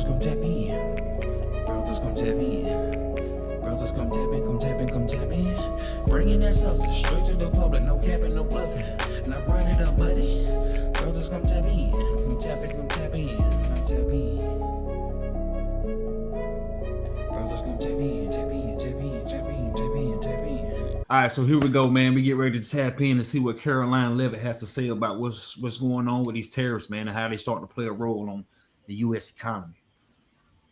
come tap in. Browsers come tap in. Browsers come tap in, come tap in, come tap in. Bringing that substance straight to the public, no capping, no bluffing. Now run it up, buddy. Browsers come tap in, come tap in, come tap in, come tap in. Browsers come tap in, tap in, tap in, tap in, tap in, tap in. All right, so here we go, man. We get ready to tap in and see what Caroline Levitt has to say about what's going on with these tariffs, man, and how they start to play a role on the U.S. economy.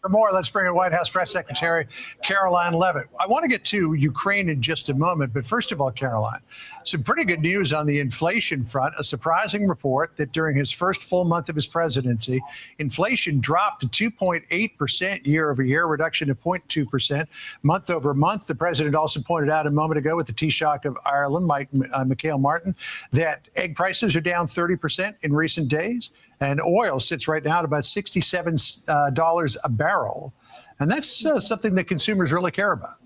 For more, let's bring in White House Press Secretary Caroline Levitt. I want to get to Ukraine in just a moment, but first of all, Caroline, some pretty good news on the inflation front. A surprising report that during his first full month of his presidency, inflation dropped to 2.8% year over year, reduction of 0.2% month over month. The president also pointed out a moment ago with the Taoiseach of Ireland, Michael Martin, that egg prices are down 30% in recent days. And oil sits right now at about $67 a barrel. And that's something that consumers really care about.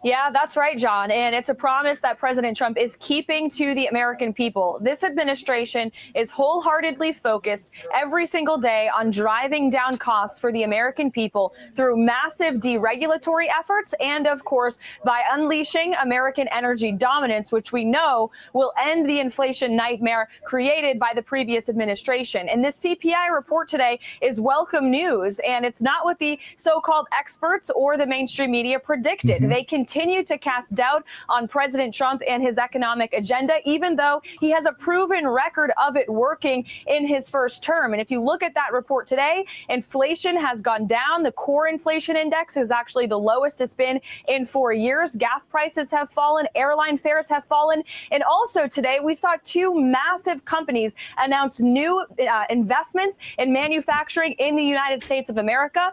Yeah, that's right, John. And it's a promise that President Trump is keeping to the American people. This administration is wholeheartedly focused every single day on driving down costs for the American people through massive deregulatory efforts and, of course, by unleashing American energy dominance, which we know will end the inflation nightmare created by the previous administration. And this CPI report today is welcome news, and it's not what the so-called experts or the mainstream media predicted. They continue to cast doubt on President Trump and his economic agenda, even though he has a proven record of it working in his first term. And if you look at that report today, inflation has gone down. The core inflation index is actually the lowest it's been in 4 years. Gas prices have fallen. Airline fares have fallen. And also today, we saw two massive companies announce new investments in manufacturing in the United States of America.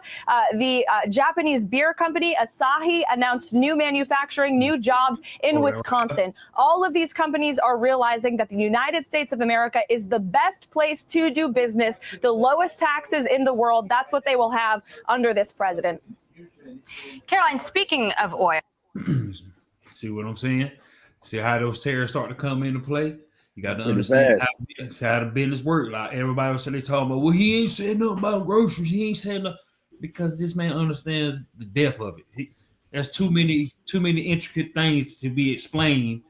The Japanese beer company Asahi announced new manufacturing, new jobs in Wisconsin. All of these companies are realizing that the United States of America is the best place to do business, the lowest taxes in the world. That's what they will have under this president. Caroline, speaking of oil. See what I'm saying? See how those tariffs start to come into play? You got to understand how the business work. Like everybody was saying, they talking about, well, he ain't saying nothing about groceries. He ain't saying nothing. Because this man understands the depth of it. There's too many intricate things to be explained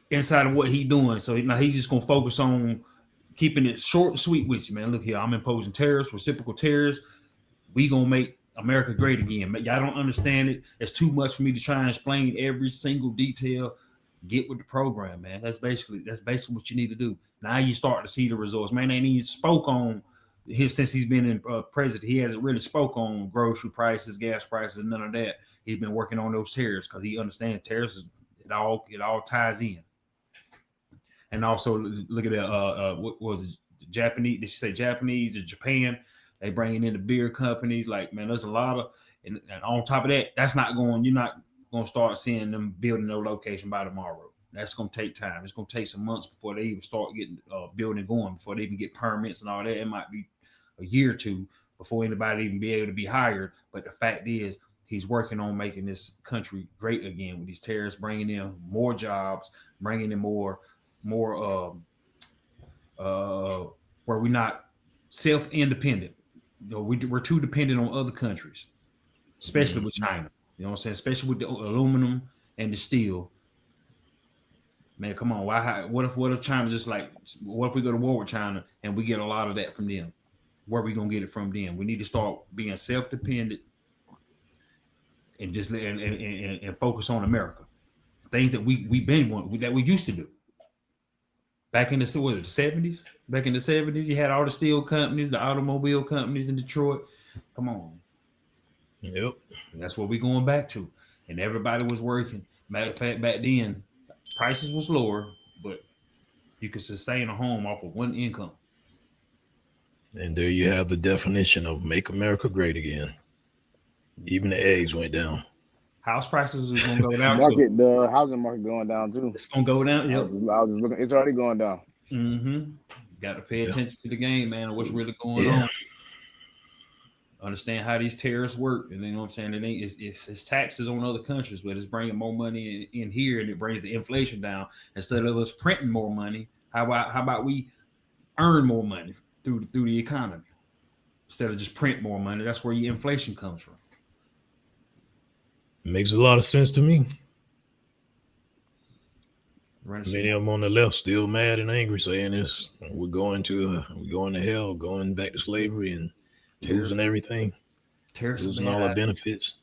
inside of what he's doing. So now he's just gonna focus on keeping it short and sweet with you, man. Look here, I'm imposing tariffs, reciprocal tariffs. We gonna make America great again. Y'all don't understand it. It's too much for me to try and explain every single detail. Get with the program, man. That's basically what you need to do. Now you start to see the results. Man, ain't even spoke on here since he's been in president. He hasn't really spoke on grocery prices, gas prices, and none of that. He's been working on those tariffs because he understands tariffs. It all ties in. And also look at that. What was it? Japanese? Did she say Japanese or Japan? They bringing in the beer companies. Like, man, there's a lot of, and on top of that, that's not going. You're not going to start seeing them building no location by tomorrow. That's going to take time. It's going to take some months before they even start getting building going, before they even get permits and all that. It might be a year or two before anybody even be able to be hired. But the fact is, he's working on making this country great again with these tariffs, bringing in more jobs, bringing in more where we're not self-independent. You know, we're too dependent on other countries, especially with China. You know what I'm saying? Especially with the aluminum and the steel. Man, come on. What if China just like, what if we go to war with China and we get a lot of that from them? Where are we gonna get it from them? We need to start being self-dependent and just and focus on America. Things that we used to do. Back in the 70s? Back in the 70s, you had all the steel companies, the automobile companies in Detroit. Come on. Yep. And that's what we're going back to. And everybody was working. Matter of fact, back then, prices was lower, but you could sustain a home off of one income. And there you have the definition of make America great again. Even the eggs went down. House prices is going to go down too. The housing market going down too. It's going to go down. Yep. I was looking. It's already going down. Mm-hmm. Got to pay attention to the game, man, and what's really going on. Understand how these tariffs work, and you know what I'm saying. It's taxes on other countries, but it's bringing more money in here, and it brings the inflation down. Instead of us printing more money, how about we earn more money through the economy? instead of just print more money. That's where your inflation comes from. Makes a lot of sense to me. Right. Many of them on the left still mad and angry, saying this: we're going to hell, going back to slavery and losing everything, losing all our benefits.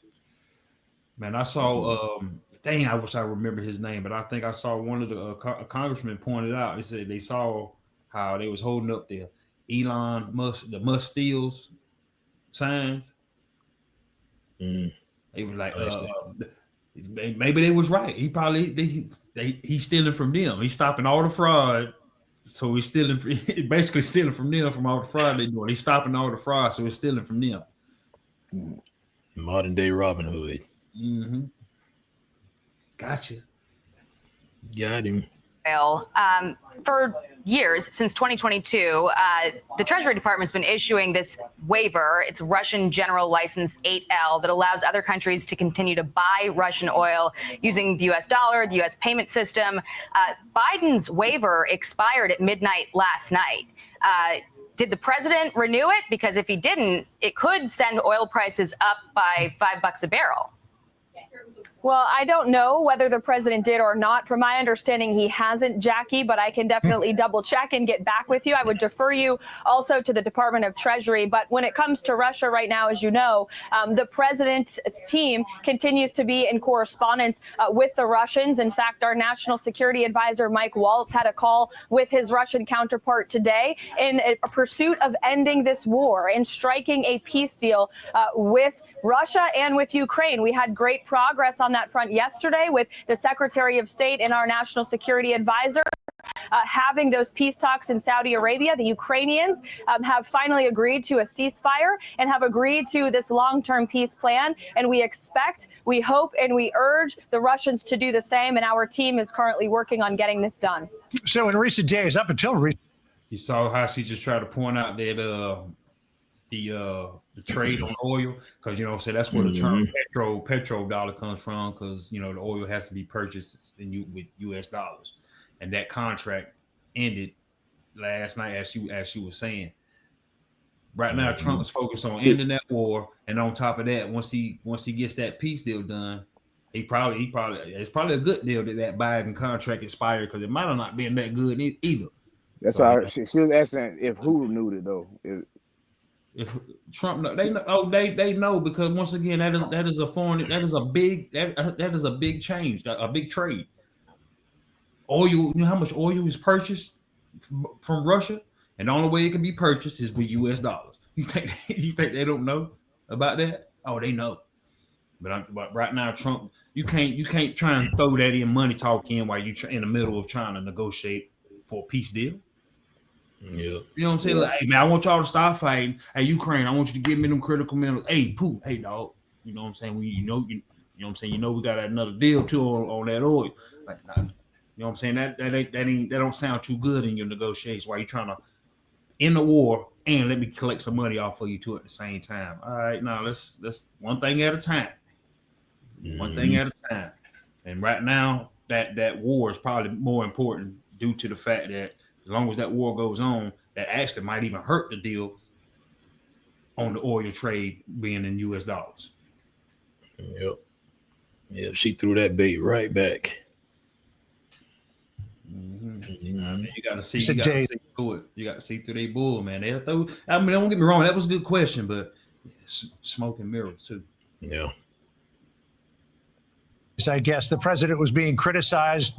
Man, I saw. Dang, I wish I remember his name, but I think I saw one of the congressmen pointed out. They said they saw how they was holding up the Elon Musk, the Musk steals signs. They were like, maybe they was right. He probably he's stealing from them. He's stopping all the fraud, so he's stealing, basically stealing from them from all the fraud they're doing. He's stopping all the fraud, so he's stealing from them. Modern day Robin Hood. Mm-hmm. Gotcha. Got him. For years, since 2022, the Treasury Department's been issuing this waiver. It's Russian General License 8L that allows other countries to continue to buy Russian oil using the U.S. dollar, the U.S. payment system. Biden's waiver expired at midnight last night. Did the president renew it? Because if he didn't, it could send oil prices up by $5 a barrel. Well, I don't know whether the president did or not. From my understanding, he hasn't, Jackie, but I can definitely double check and get back with you. I would defer you also to the Department of Treasury. But when it comes to Russia right now, as you know, the president's team continues to be in correspondence with the Russians. In fact, our national security advisor, Mike Waltz, had a call with his Russian counterpart today in a pursuit of ending this war and striking a peace deal with Russia and with Ukraine. We had great progress on that front yesterday with the Secretary of State and our national security advisor having those peace talks in Saudi Arabia. The Ukrainians have finally agreed to a ceasefire and have agreed to this long-term peace plan. And we expect, we hope, and we urge the Russians to do the same. And our team is currently working on getting this done. So in recent days, up until recent, you saw how she just tried to point out that the trade on oil, because so that's where the term petro dollar comes from, because the oil has to be purchased with U.S. dollars, and that contract ended last night, as she was saying. Right now, Trump is focused on ending that war, and on top of that, once he gets that peace deal done, it's probably a good deal that Biden contract expired, because it might have not been that good either. That's why she was asking if who knew it though. If Trump, they know, they know, because once again, that is a big change, a big trade. Oil, you know how much oil is purchased from Russia, and the only way it can be purchased is with U.S. dollars. You think they don't know about that? Oh, they know. But right now, Trump, you can't try and throw that in money talk in while you're in the middle of trying to negotiate for a peace deal. Yeah. You know what I'm saying? Like, hey, man, I want y'all to stop fighting. Hey, Ukraine, I want you to give me them critical minerals. Hey, pooh, hey, dog. You know what I'm saying? You know what I'm saying? We got another deal too on that oil. Like, nah, you know what I'm saying? That don't sound too good in your negotiations while you're trying to end the war and let me collect some money off of you too at the same time. All right, now let's one thing at a time. One thing at a time. And right now, that war is probably more important due to the fact that as long as that war goes on, that actually might even hurt the deal on the oil trade being in U.S. dollars. Yep. She threw that bait right back. I mean, you got to see through it. You got to see through their bull, man. Don't get me wrong. That was a good question, but smoke and mirrors too. Yeah. I guess the president was being criticized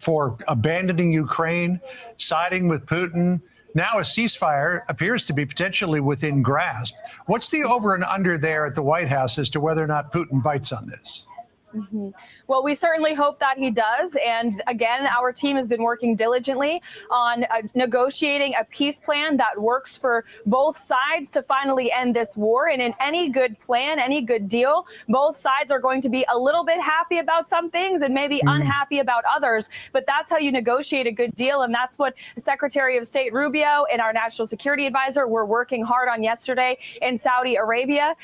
for abandoning Ukraine, siding with Putin. Now a ceasefire appears to be potentially within grasp. What's the over and under there at the White House as to whether or not Putin bites on this? Mm-hmm. Well, we certainly hope that he does. And again, our team has been working diligently on negotiating a peace plan that works for both sides to finally end this war. And in any good plan, any good deal, both sides are going to be a little bit happy about some things and maybe unhappy about others. But that's how you negotiate a good deal. And that's what Secretary of State Rubio and our national security advisor were working hard on yesterday in Saudi Arabia.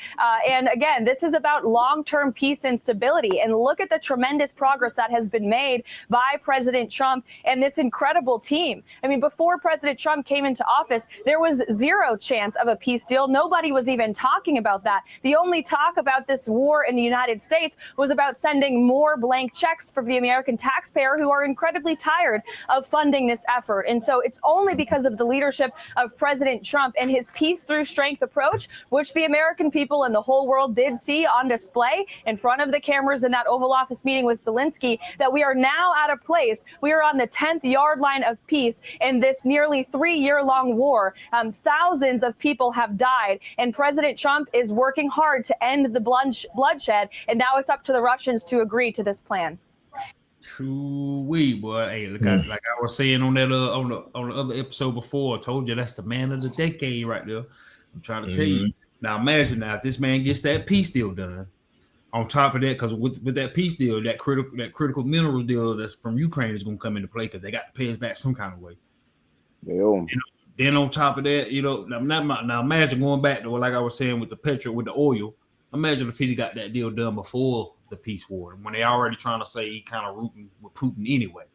And again, this is about long-term peace and stability. And look at the tremendous progress that has been made by President Trump and this incredible team. I mean, before President Trump came into office, there was zero chance of a peace deal. Nobody was even talking about that. The only talk about this war in the United States was about sending more blank checks for the American taxpayer, who are incredibly tired of funding this effort. And so it's only because of the leadership of President Trump and his peace through strength approach, which the American people and the whole world did see on display in front of the cameras in that Oval Office meeting with Zelensky, that we are now at a place, we are on the 10th yard line of peace in this nearly 3-year-long war. Thousands of people have died, and President Trump is working hard to end the bloodshed, and now it's up to the Russians to agree to this plan. True, boy. Hey, look, like I was saying on that on the other episode before, I told you that's the man of the decade right there. I'm trying to tell you. Now imagine now if this man gets that peace deal done. On top of that, because with that peace deal, that critical minerals deal that's from Ukraine is going to come into play because they got to pay us back some kind of way. They owe 'em. Then on top of that, now imagine going back to like I was saying with the petrol, with the oil. Imagine if he got that deal done before the peace war, when they already trying to say he kind of rooting with Putin anyway.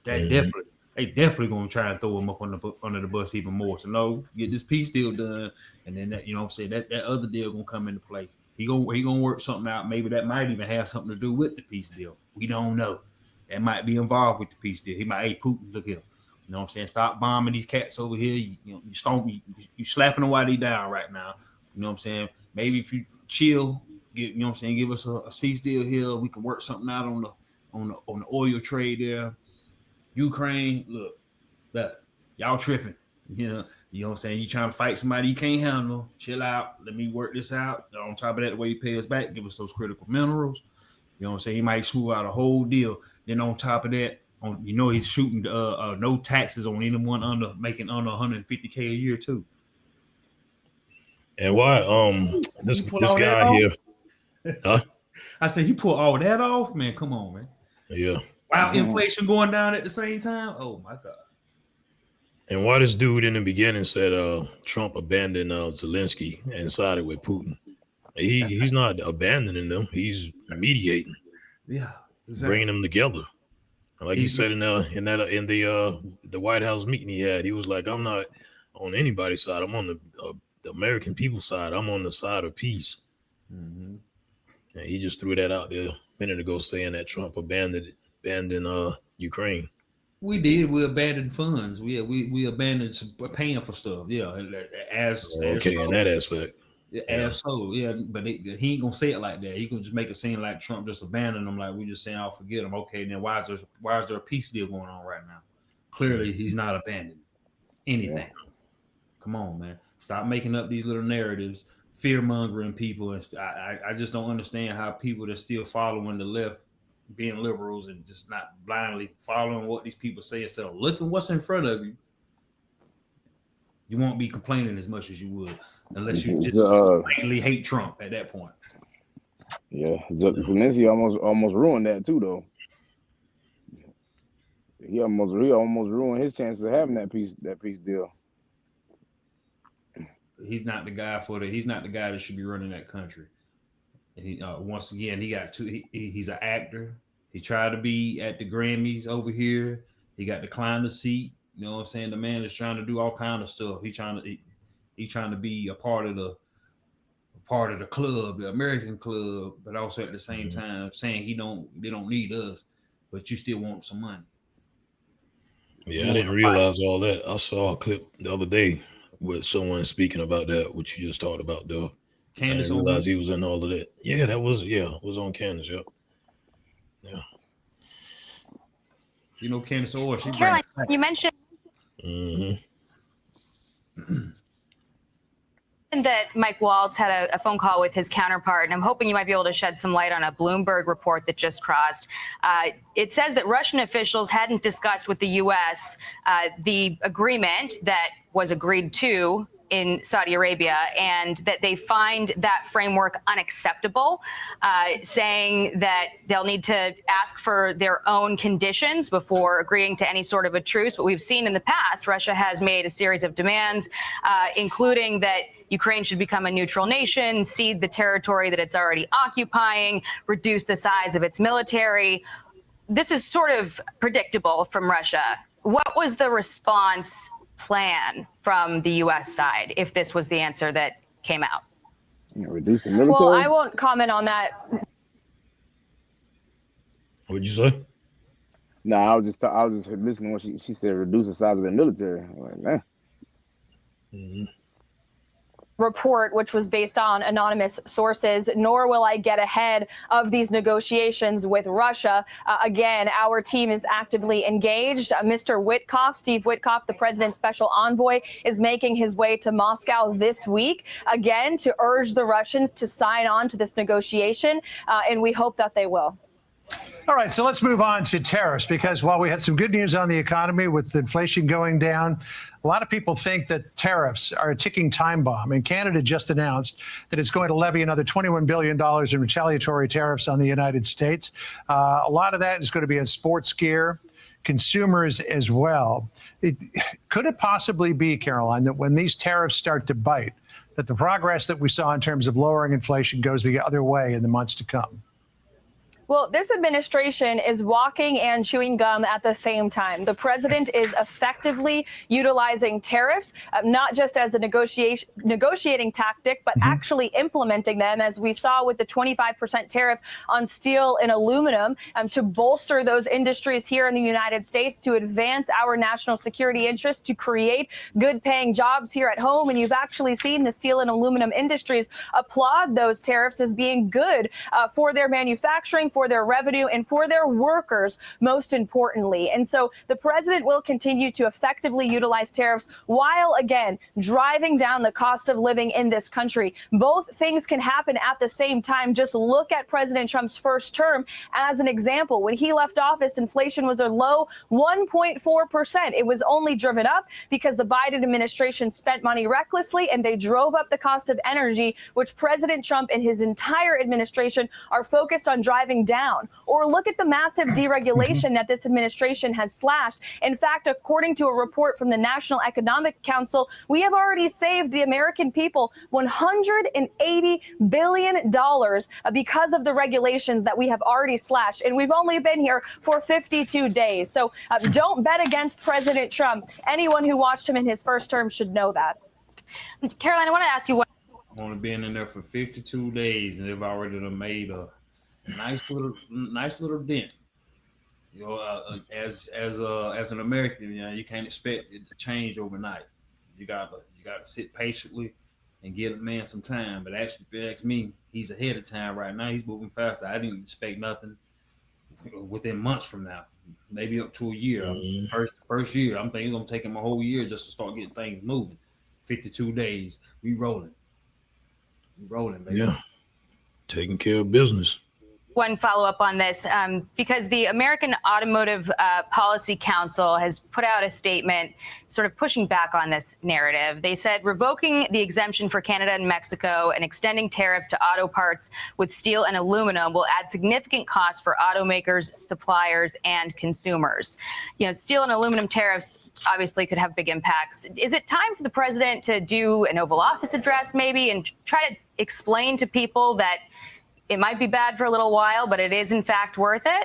They definitely going to try and throw him up under the bus even more. So no, get this peace deal done, and then that, I'm saying that other deal going to come into play. He gonna work something out. Maybe that might even have something to do with the peace deal. We don't know. That might be involved with the peace deal. He might, hey, Putin, look here. You know what I'm saying? Stop bombing these cats over here. You slapping them while they down right now. You know what I'm saying? Maybe if you chill, give us a cease deal here. We can work something out on the oil trade there. Ukraine, look, y'all tripping. You know what I'm saying? You trying to fight somebody you can't handle. Chill out. Let me work this out. On top of that, the way you pay us back, give us those critical minerals. You know what I'm saying? He might smooth out a whole deal. Then on top of that, he's shooting no taxes on anyone making under 150K a year too. And why this guy here? Huh? I said he pulled all that off, man. Come on, man. Yeah. While inflation going down at the same time. Oh my God. And why this dude in the beginning said Trump abandoned Zelensky and sided with Putin? He's not abandoning them. He's mediating. Yeah, exactly. Bringing them together. Like he said in the White House meeting he had, he was like, "I'm not on anybody's side. I'm on the American people's side. I'm on the side of peace." Mm-hmm. And he just threw that out there a minute ago, saying that Trump abandoned Ukraine. We did. We abandoned funds. We abandoned paying for stuff. Yeah, in that aspect. But he ain't gonna say it like that. He can just make it seem like Trump just abandoned them. Like we just saying, "I'll forget him." Okay, then why is there a peace deal going on right now? Clearly, he's not abandoning anything. Yeah. Come on, man. Stop making up these little narratives, fear mongering people. And I just don't understand how people that still following the left, being liberals and just not blindly following what these people say instead of looking what's in front of you, you won't be complaining as much as you would unless you just blatantly hate Trump at that point. Yeah, Zelensky almost ruined that too, though. He almost ruined his chances of having that peace deal. He's not the guy he's not the guy that should be running that country. And he once again, he got he's an actor. He tried to be at the Grammys over here. He got declined the seat. You know what I'm saying? The man is trying to do all kind of stuff. He's trying to be a part of the club, the American club, but also at the same time saying they don't need us, but you still want some money. Yeah, I didn't realize all that. I saw a clip the other day with someone speaking about that, what you just talked about, though. Candace, I didn't realize he was in all of that. Yeah, it was on Candace. Yep. Yeah. You know, Candace Orr. Caroline, you mentioned that Mike Waltz had a phone call with his counterpart, and I'm hoping you might be able to shed some light on a Bloomberg report that just crossed. It says that Russian officials hadn't discussed with the U.S. The agreement that was agreed to in Saudi Arabia, and that they find that framework unacceptable, saying that they'll need to ask for their own conditions before agreeing to any sort of a truce. But we've seen in the past, Russia has made a series of demands, including that Ukraine should become a neutral nation, cede the territory that it's already occupying, reduce the size of its military. This is sort of predictable from Russia. What was the response plan from the U.S. side if this was the answer that came out? Reduce the military? Well, I won't comment on that. What'd you say? No, I was just listening when she said reduce the size of the military. I'm like, man. Mm-hmm. Report, which was based on anonymous sources, nor will I get ahead of these negotiations with Russia. Again, our team is actively engaged. Mr. Witkoff, Steve Witkoff, the president's special envoy, is making his way to Moscow this week, again, to urge the Russians to sign on to this negotiation, and we hope that they will. All right, so let's move on to tariffs, because while we had some good news on the economy with inflation going down, a lot of people think that tariffs are a ticking time bomb. And Canada just announced that it's going to levy another $21 billion in retaliatory tariffs on the United States. A lot of that is going to be on sports gear, consumers as well. Could it possibly be, Caroline, that when these tariffs start to bite, that the progress that we saw in terms of lowering inflation goes the other way in the months to come? Well, this administration is walking and chewing gum at the same time. The president is effectively utilizing tariffs, not just as a negotiating tactic, but actually implementing them, as we saw with the 25% tariff on steel and aluminum, to bolster those industries here in the United States, to advance our national security interests, to create good paying jobs here at home. And you've actually seen the steel and aluminum industries applaud those tariffs as being good for their manufacturing, for their revenue, and for their workers, most importantly. And so the president will continue to effectively utilize tariffs while, again, driving down the cost of living in this country. Both things can happen at the same time. Just look at President Trump's first term as an example. When he left office, inflation was a low 1.4%. It was only driven up because the Biden administration spent money recklessly, and they drove up the cost of energy, which President Trump and his entire administration are focused on driving down. Or look at the massive deregulation that this administration has slashed. In fact, according to a report from the National Economic Council, we have already saved the American people $180 billion because of the regulations that we have already slashed. And we've only been here for 52 days. So don't bet against President Trump. Anyone who watched him in his first term should know that. Caroline, I want to ask you what. Only been in there for 52 days, and they've already made a nice little dent. You know, as an American, you know, you can't expect it to change overnight. You gotta sit patiently and give the man some time. But actually, if you ask me, he's ahead of time right now. He's moving faster. I didn't expect nothing within months from now, maybe up to a year. Mm-hmm. First year, I'm thinking it's gonna take him a whole year just to start getting things moving. 52 days, we rolling, baby. Yeah, taking care of business. One follow-up on this, because the American Automotive Policy Council has put out a statement sort of pushing back on this narrative. They said revoking the exemption for Canada and Mexico and extending tariffs to auto parts with steel and aluminum will add significant costs for automakers, suppliers, and consumers. You know, steel and aluminum tariffs obviously could have big impacts. Is it time for the president to do an Oval Office address maybe and try to explain to people that it might be bad for a little while, but it is in fact worth it?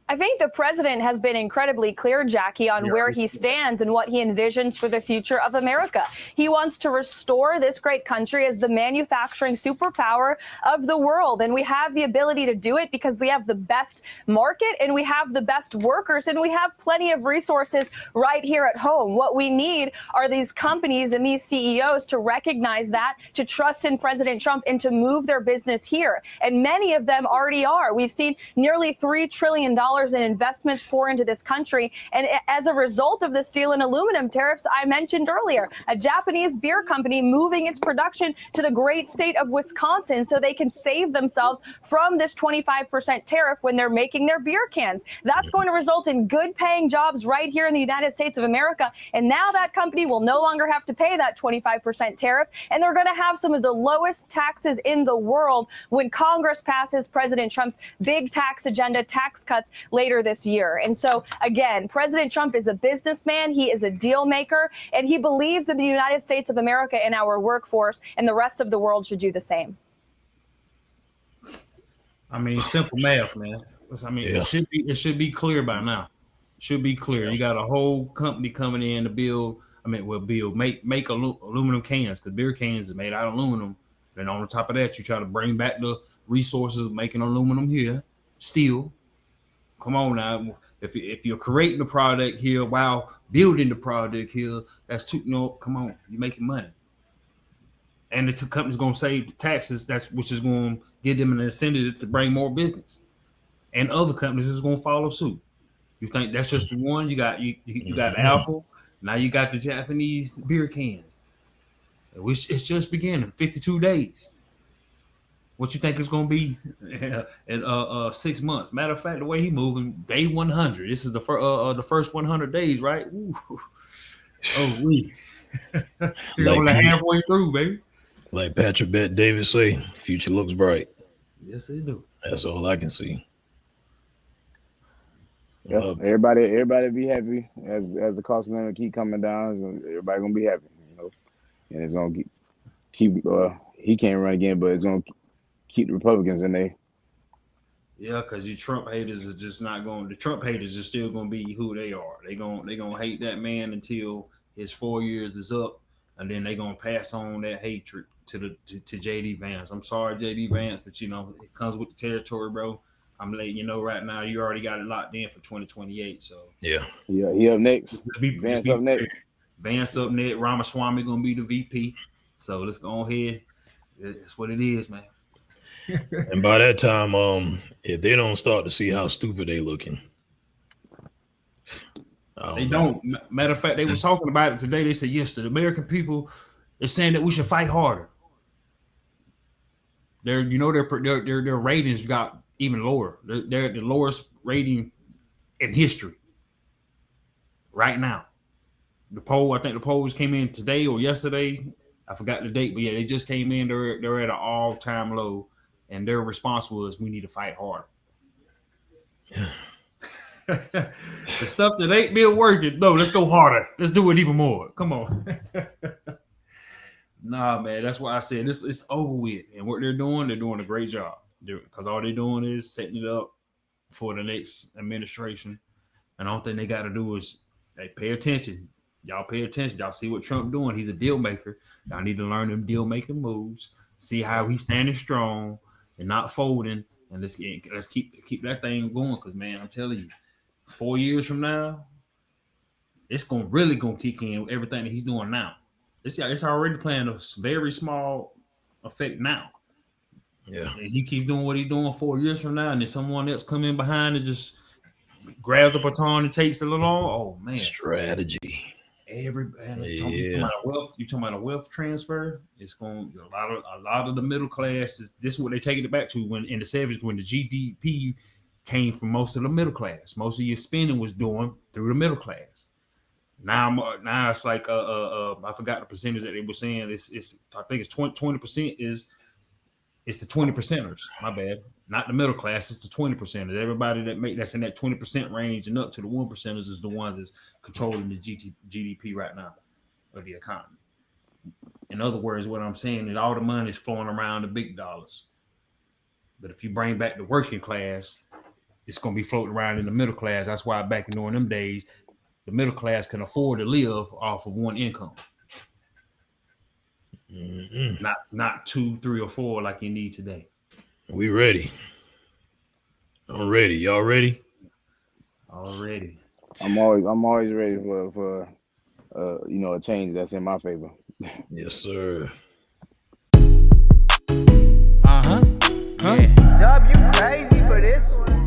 I think the president has been incredibly clear, Jackie, on where he stands and what he envisions for the future of America. He wants to restore this great country as the manufacturing superpower of the world. And we have the ability to do it because we have the best market and we have the best workers and we have plenty of resources right here at home. What we need are these companies and these CEOs to recognize that, to trust in President Trump, and to move their business here. And many of them already are. We've seen nearly $3 trillion in investments pour into this country. And as a result of the steel and aluminum tariffs I mentioned earlier, a Japanese beer company moving its production to the great state of Wisconsin so they can save themselves from this 25% tariff when they're making their beer cans. That's going to result in good paying jobs right here in the United States of America. And now that company will no longer have to pay that 25% tariff, and they're going to have some of the lowest taxes in the world when Congress passes President Trump's big tax agenda, tax cuts later this year. And so, again, President Trump is a businessman. He is a deal maker, and he believes in the United States of America and our workforce, and the rest of the world should do the same. I mean, simple math, man. I mean, it should be clear by now. It should be clear. You got a whole company coming in to build. I mean, make aluminum cans, because beer cans is made out of aluminum. And on the top of that, you try to bring back the resources of making aluminum here, steel. Come on now. If you're creating the product here while building the product here, that's too, come on, you're making money. And the two companies going to save the taxes, which is going to give them an incentive to bring more business. And other companies is going to follow suit. You think that's just the one? You got Apple. Now you got the Japanese beer cans. It's just beginning. 52 days. What you think it's going to be in 6 months? Matter of fact, the way he moving, day 100. This is the first 100 days, right? Ooh. Oh, we. You're only halfway through, baby. Like Patrick Bet David say, future looks bright. Yes, it do. That's all I can see. Yeah, everybody be happy as the cost of living keep coming down. So everybody gonna be happy, and it's gonna keep. He can't run again, but it's gonna keep the Republicans in there. Yeah, because you Trump haters is just not going. The Trump haters are still gonna be who they are. They gonna hate that man until his 4 years is up, and then they gonna pass on that hatred to JD Vance. I'm sorry, JD Vance, but it comes with the territory, bro. I'm letting you know right now, you already got it locked in for 2028. So yeah, he up next. Vance up next. Vance up next. Ramaswamy gonna be the VP. So let's go ahead. That's what it is, man. And by that time, if they don't start to see how stupid they looking, they don't. Matter of fact, they were talking about it today. They said, yes, the American people is saying that we should fight harder. Their ratings got even lower. They're the lowest rating in history right now. I think the polls came in today or yesterday. I forgot the date, but yeah, they just came in. They're at an all-time low, and their response was, we need to fight harder. The stuff that ain't been working, no, let's go harder. Let's do it even more. Come on. Nah, man, that's why I said it's over with. And what they're doing a great job. Because all they're doing is setting it up for the next administration. And the only thing they got to do is pay attention. Y'all pay attention. Y'all see what Trump doing. He's a deal maker. Y'all need to learn them deal making moves. See how he's standing strong and not folding. And let's keep that thing going. Because, man, I'm telling you, 4 years from now, it's really gonna kick in with everything that he's doing now. It's already playing a very small effect now. Yeah. And he keeps doing what he's doing 4 years from now, and then someone else come in behind and just grabs the baton and takes it along. Oh man, strategy. You talking about a wealth transfer? It's going a lot of the middle class. This is what they taking it back to when in the 70s when the GDP came from most of the middle class. Most of your spending was doing through the middle class. Now it's like I forgot the percentage that they were saying. It's I think it's 20% is. It's the 20 percenters. My bad. Not the middle class. It's the 20 percenters. Everybody that's in that 20% range and up to the 1 percenters is the ones that's controlling the GDP right now of the economy. In other words, what I'm saying is all the money is flowing around the big dollars. But if you bring back the working class, it's going to be floating around in the middle class. That's why back during them days, the middle class can afford to live off of one income. Mm-hmm. Not 2, 3, or 4 like you need today. We ready. I'm ready. Y'all ready? Already. I'm always ready for a change that's in my favor. Yes, sir. Yeah. W crazy for this one.